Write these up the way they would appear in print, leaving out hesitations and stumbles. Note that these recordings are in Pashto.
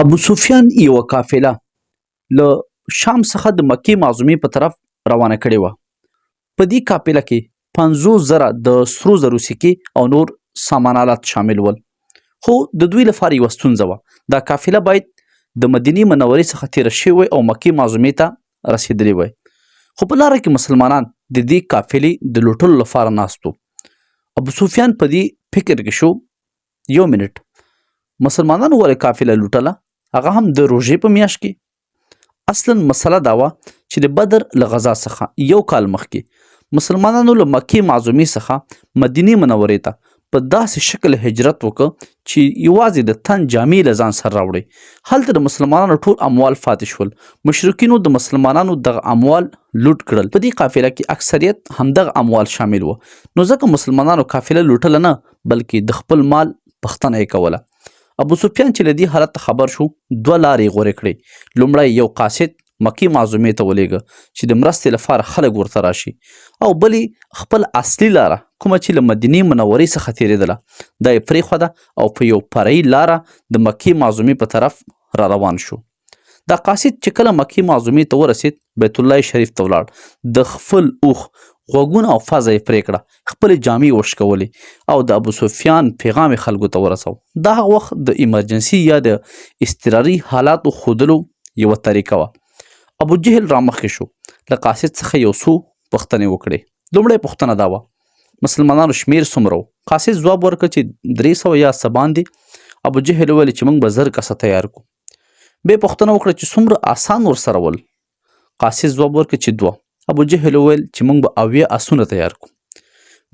ابو سفیان یوه قافله له شام څخه د مکې معظمې په طرف روانه کړې وه. په دې قافله کې 50,000 د سرو زرو سکې او نور سامان آلات شامل ول. خو د دوی لپاره یوه ستونزه وه. دا قافله باید د مدینې منورې څخه تېره شوې وای او مکې معظمې ته رسېدلې وای. خو په لاره کې مسلمانان د دې قافلې د لوټلو لپاره ناست وو. ابو سفیان په دې فکر کې شو، یو منټ، مسلمانانو ولې قافله لوټله، هغه هم د روژې په میاشت کې. اصلا مسله دا وه چې د بدر له غزا څخه یو کال مخکې مسلمانانو له مکې معظمې څخه مدینې منورې ته په داسې شکل هجرت وکړ چې یوازې د تن جامې له ځان سره راوړي. هلته د مسلمانانو ټول اموال فاتح شول. مشرکینو د مسلمانانو دغه اموال لوټ کړل. په دې قافله کې اکثریت همدغه اموال شامل وه. نو ځکه مسلمانانو قافله لوټله نه، بلکې د خپل مال پوښتنه یې کوله. ابو سفیان چې له دې حالت خبر شو، دوه لارې غوره کړې. لومړی یو قاصد مکې معظمې ته ولېږه چې د مرستې لپاره خلک ورته راشي، او بلې خپل اصلي لاره کومه چې له مدینې منورې څخه تېرېدله دا یې پرېښوده او په یو فرعي لاره د مکې معظمې په طرف را روان شو. دا قاصد چې کله مکې معظمې ته ورسېد، بیت الله شریف ته ولاړ. د خپل اوښ غوږونه او پزه یې پرې کړه، خپلې جامې وشکولې او د ابو سفیان پیغام یې خلکو ته ورسو. دا هغه وخت د ایمرجنسي یا د اضطراري حالاتو ښودلو یوه طریقه وه. ابو جهل رامخکې شو، له قاصد څخه یو څو پوښتنې وکړې. لومړۍ پوښتنه دا وه، مسلمانانو شمیر څومره و؟ قاصد ځواب ورکړ چې 300 یا څه باندې. ابو جهل وویل چې موږ به 1000 کسه تیار کړو. بیا پوښتنه وکړه چې څومره آسان ورسره ول؟ قاصد ځواب ورکړ چې 2. ابو جهل وویل چې موږ به 80 آسونه تیار کړو.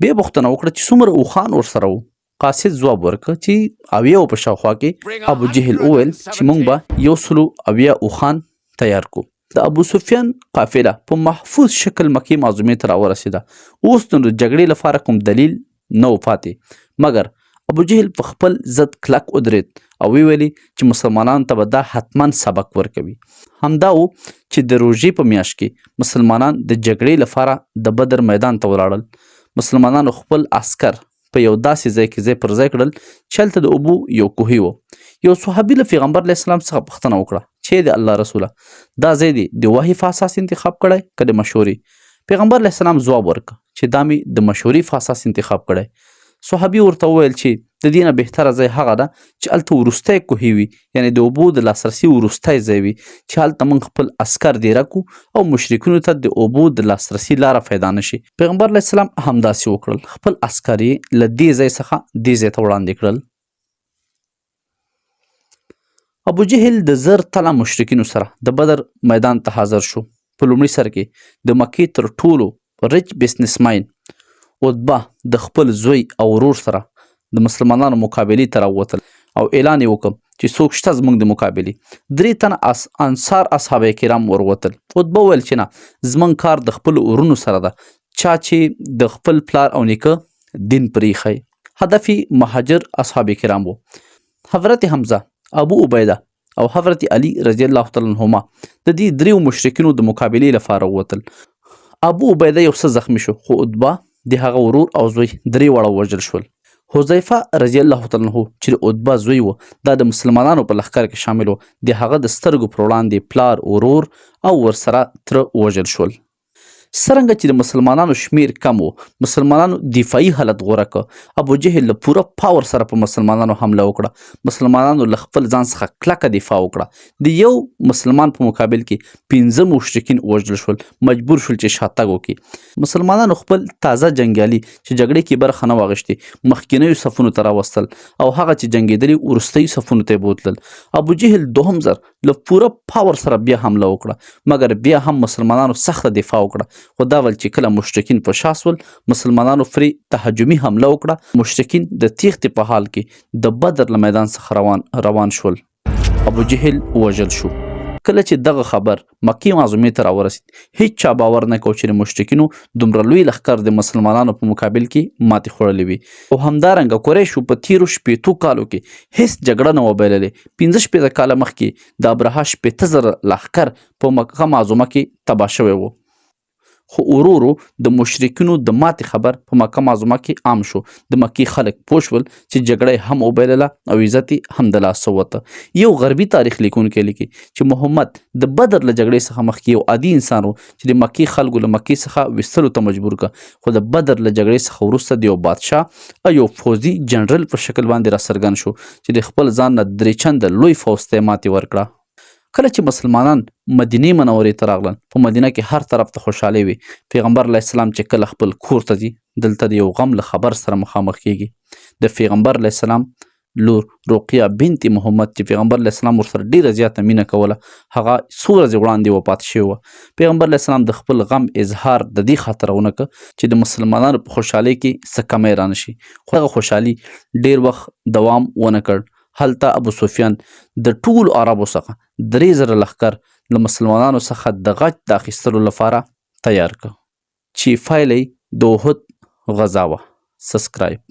بیا پوښتنه وکړه چې څومره اوښان ورسره وو؟ قاصد ځواب ورکړ چې 80 په شاوخوا کې. ابو جهل وویل چې موږ به 180 اوښان تیار کړو. د ابو سفیان قافله په محفوظ شکل مکې معظمې ته راورسېده. اوس نو د جګړې لپاره کوم دلیل نه و پاتې، مګر ابو جهل په خپل ضد کلک ودرېد او ویلي چې مسلمانانو ته به دا حتما سبق ورکوي. همدا و چې د روژې په میاشت کې مسلمانان د جګړې لپاره د بدر میدان ته ولاړل. مسلمانانو خپل عسکر په یو داسې ځای کې ځای پر ځای کړل چې هلته د اوبو یو کوهی و. یو صحابي له پیغمبر علیه السلام څخه پوښتنه وکړه چې د الله رسوله، دا ځای دی د وحی په اساس انتخاب کړی که د مشورې؟ پیغمبر علیه السلام ځواب ورکړ چې دا مې د مشورې په اساس انتخاب کړی. صحابي ورته وویل چې د دې نه بهتره ځای هغه ده چې هلته وروستی کوهی وي، یعنې د اوبو د لاسرسي وروستی ځای وي چې هلته موږ خپل عسکر دیره کړو او مشرکینو ته د اوبو د لاسرسي لاره پیدا نه شي. پیغمبر علیه السلام همداسې وکړل. خپل عسکر یې له دې ځای څخه دې ځای ته وړاندې کړل. ابو جهل د 1000 تنه مشرکینو سره د بدر میدان ته حاضر شو. په لومړي سر کې د مکې تر ټولو ریچ بزنسمین عتبه د خپل زوی او ورور سره د مسلمانانو مقابلې ته راووتل او اعلان یې وکړ چې څوک شته زموږ د مقابلې. 3 تنه انصار اصحاب کرام وروتل. عتبه وویل چې نه، زموږ کار د خپل ورونو سره ده، چا چې د خپل پلار او نیکه دین پرېښی. هدف یې مهاجر اصحاب کرام وو. حضرت حمزه، ابو عبیده او حضرت علی رضی الله تعالی عنهما د دې 3 مشرکینو د مقابلې لپاره ووتل. ابو عبیده یو څه زخمی شو، خو عتبه د هغه ورور او زوی 3 واړه وژل شول. حذیفه رضی الله تعالی عنه چې د عتبه زوی و، دا د مسلمانانو په لښکر کې شامل و. د هغه د سترګو پر وړاندې پلار، ورور او ورسره تره وژل شول. څرنګه چې د مسلمانانو شمیر کم و، مسلمانانو دفاعي حالت غوره کړ. ابو جهل له پوره پاور سره په مسلمانانو حمله وکړه. مسلمانانو له خپل ځان څخه کلکه دفاع وکړه. د یو مسلمان په مقابل کې 15 مشرکین وژل شول، مجبور شول چې شاتګ وکړي. مسلمانانو خپل تازه جنګیالي چې جګړې کې برخه نه واخیستې مخکینیو صفونو ته راوستل او هغه چې جنګېدلي وروستیو صفونو ته یې بوتلل. ابو جهل دوهم ځل له پوره پاور سره بیا حمله وکړه، مګر بیا هم مسلمانانو سخته دفاع وکړه. خو دا ول چې کله مشرکین په شا سول، مسلمانانو پرې تهجمي حمله وکړه. مشرکین د تیښتې په حال کې د بدر له میدان څخه روان شول. ابو جهل وژل شو. کله چې دغه خبر مکې معظمې ته راورسېد، هیڅ چا باور نه کو چې د مشرکینو دومره لوی لښکر د مسلمانانو په مقابل کې ماتې خوړلې وي. او همدارنګه قریشو په تیرو 80 کالو کې هیڅ جګړه نه وه بایللې. 15 کاله مخکې د ابرهه 80,000 لښکر په مکه معظمه کې تباه شوی و. خو ورو ورو د مشرکینو د ماتې خبر په مکه معظمه کې عام شو. د مکې خلک پوه شول چې جګړه هم وبایلله او عزت هم د لاسه ووته. یو غربي تاریخ لیکونکی لیکي چې محمد د بدر له جګړې څخه مخکې یو عادي انسان و چې د مکې خلکو له مکې څخه ویستلو ته مجبور کړه. خو د بدر له جګړې څخه وروسته د یو بادشاه او یو فوزي جنرال په شکل باندې راڅرګند شو چې د خپل ځان نه درې چنده لوی فوز ته یې ماتې ورکړه. کله چې مسلمانان مدینې منورې ته راغلل، په مدینه کې هر طرف ته خوشحالي وي. پیغمبر علیه السلام چې کله خپل کور ته ځي، دلته د یو غم له خبر سره مخامخ کیږي. د پیغمبر علیه السلام لور رقیه بنت محمد چې پیغمبر علیه السلام ورسره ډیره زیاته مینه کوله، هغه څو ورځې وړاندې وفات شوې وه. پیغمبر علیه السلام د خپل غم اظهار د دې خاطره ونه کړ چې د مسلمانانو په خوشحالۍ کې څه کمی رانشي. خو هغه خوشحالي ډیر وخت دوام ونه کړ. هلته ابو سفیان د ټولو عربو څخه 3000 لښکر له مسلمانانو څخه د غچ د اخیستلو لپاره تیار کړ چې پایله یې د احد غزا وه. سبسکرایب